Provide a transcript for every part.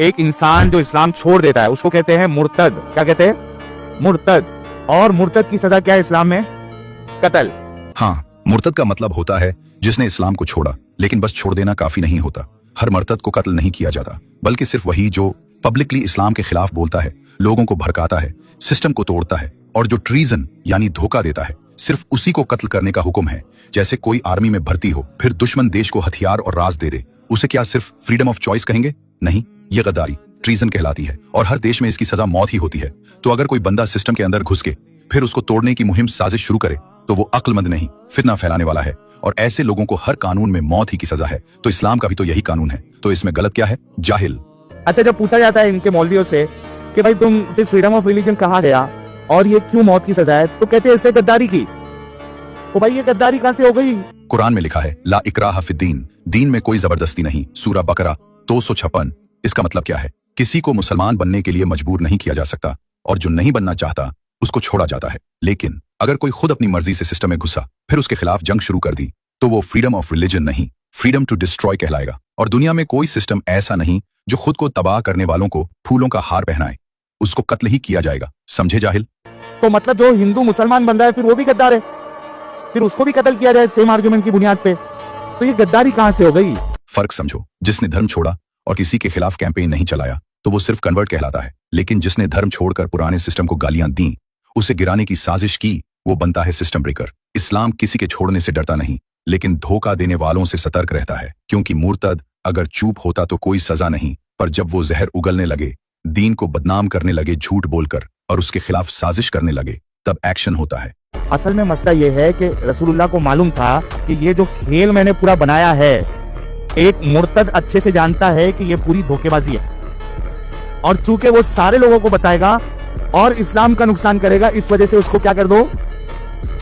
एक इंसान जो इस्लाम छोड़ देता है उसको कहते हैं मुर्तद। क्या कहते हैं? मुर्तद। और मुर्तद की सजा क्या है इस्लाम में? कत्ल। हाँ, मुर्तद का मतलब होता है जिसने इस्लाम को छोड़ा, लेकिन बस छोड़ देना काफी नहीं होता। हर मुर्तद को कत्ल नहीं किया जाता, बल्कि सिर्फ वही जो पब्लिकली इस्लाम के खिलाफ बोलता है, लोगों को भड़काता है, सिस्टम को तोड़ता है और जो ट्रीजन यानी धोखा देता है, सिर्फ उसी को कत्ल करने का हुक्म है। जैसे कोई आर्मी में भर्ती हो, फिर दुश्मन देश को हथियार और राज दे दे, उसे क्या सिर्फ फ्रीडम ऑफ चॉइस कहेंगे? नहीं, ये गद्दारी, ट्रीजन कहलाती है और हर देश में इसकी सजा मौत ही होती है। तो अगर कोई बंदा सिस्टम के अंदर घुस के फिर उसको तोड़ने की मुहिम साजिश शुरू करे तो वो अक्लमंद नहीं, फितना फैलाने वाला है और ऐसे लोगों को हर कानून में मौत ही की सजा है। तो इस्लाम का भी तो यही कानून है, तो इसमें गलत क्या है? जाहिल। अच्छा, जब पूछा जाता है इनके मौलवियों से कि भाई तुम फिर फ्रीडम ऑफ रिलीजन कहा गया और ये क्यों मौत की सजा है, तो कहते हैं इससे गद्दारी की। तो भाई ये गद्दारी कहां से हो गई? कुरान में लिखा है ला इकराह फिद्दीन, दीन में कोई जबरदस्ती नहीं। सूरा बकरा 256। इसका मतलब क्या है? किसी को मुसलमान बनने के लिए मजबूर नहीं किया जा सकता और जो नहीं बनना चाहता उसको छोड़ा जाता है। लेकिन अगर कोई खुद अपनी मर्जी से सिस्टम में घुसा फिर उसके खिलाफ जंग शुरू कर दी तो वो फ्रीडम ऑफ रिलीजन नहीं, फ्रीडम टू डिस्ट्रॉय कहलाएगा। और दुनिया में कोई सिस्टम ऐसा नहीं जो खुद को तबाह करने वालों को फूलों का हार पहनाए, उसको कत्ल ही किया जाएगा। समझे जाहिल? तो मतलब जो हिंदू मुसलमान बन रहा है फिर वो भी गद्दार है, फिर उसको भी कत्ल किया जाए सेम आर्गुमेंट की बुनियाद पे, तो ये गद्दारी कहां से हो गई? फर्क समझो, जिसने धर्म छोड़ा और किसी के खिलाफ कैंपेन नहीं चलाया तो वो सिर्फ कन्वर्ट कहलाता है, लेकिन जिसने धर्म छोड़कर पुराने सिस्टम को गालियां दी, उसे गिराने की साजिश की, वो बनता है सिस्टम ब्रेकर। इस्लाम किसी के छोड़ने से डरता नहीं, लेकिन धोखा देने वालों से सतर्क रहता है, क्योंकि मुर्तद अगर चुप होता तो कोई सजा नहीं, पर जब वो जहर उगलने लगे, दीन को बदनाम करने लगे झूठ बोलकर और उसके खिलाफ साजिश करने लगे, तब एक्शन होता है। असल में मसला ये है कि रसूलुल्लाह को मालूम था कि ये जो खेल मैंने पूरा बनाया है, एक मुर्तद अच्छे से जानता है कि ये पूरी धोखेबाजी है और चूंकि वो सारे लोगों को बताएगा और इस्लाम का नुकसान करेगा, इस वजह से उसको क्या कर दो?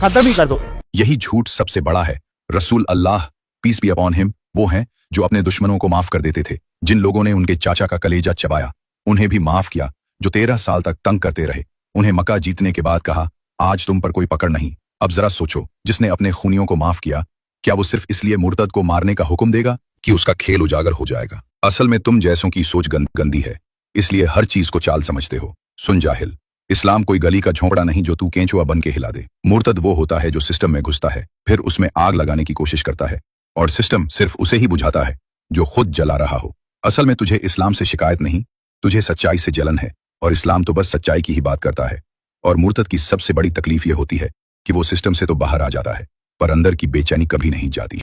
खत्म ही कर दो। यही झूठ सबसे बड़ा है। रसूल अल्लाह पीस बी अपॉन हिम वो हैं जो अपने दुश्मनों को माफ कर देते थे। जिन लोगों ने उनके चाचा का कलेजा चबाया उन्हें भी माफ किया। जो 13 साल तक तंग करते रहे, उन्हें मक्का जीतने के बाद कहा आज तुम पर कोई पकड़ नहीं। अब जरा सोचो, जिसने अपने खूनियों को माफ किया, क्या वो सिर्फ इसलिए मुर्तद को मारने का हुक्म देगा कि उसका खेल उजागर हो जाएगा? असल में तुम जैसों की सोच गंदी है, इसलिए हर चीज को चाल समझते हो। सुन जाहिल, इस्लाम कोई गली का झोंपड़ा नहीं जो तू केंचुआ बन के हिला दे। मुर्तद वो होता है जो सिस्टम में घुसता है, फिर उसमें आग लगाने की कोशिश करता है और सिस्टम सिर्फ उसे ही बुझाता है जो खुद जला रहा हो। असल में तुझे इस्लाम से शिकायत नहीं, तुझे सच्चाई से जलन है और इस्लाम तो बस सच्चाई की ही बात करता है। और मुर्तद की सबसे बड़ी तकलीफ ये होती है कि वो सिस्टम से तो बाहर आ जाता है पर अंदर की बेचैनी कभी नहीं जाती।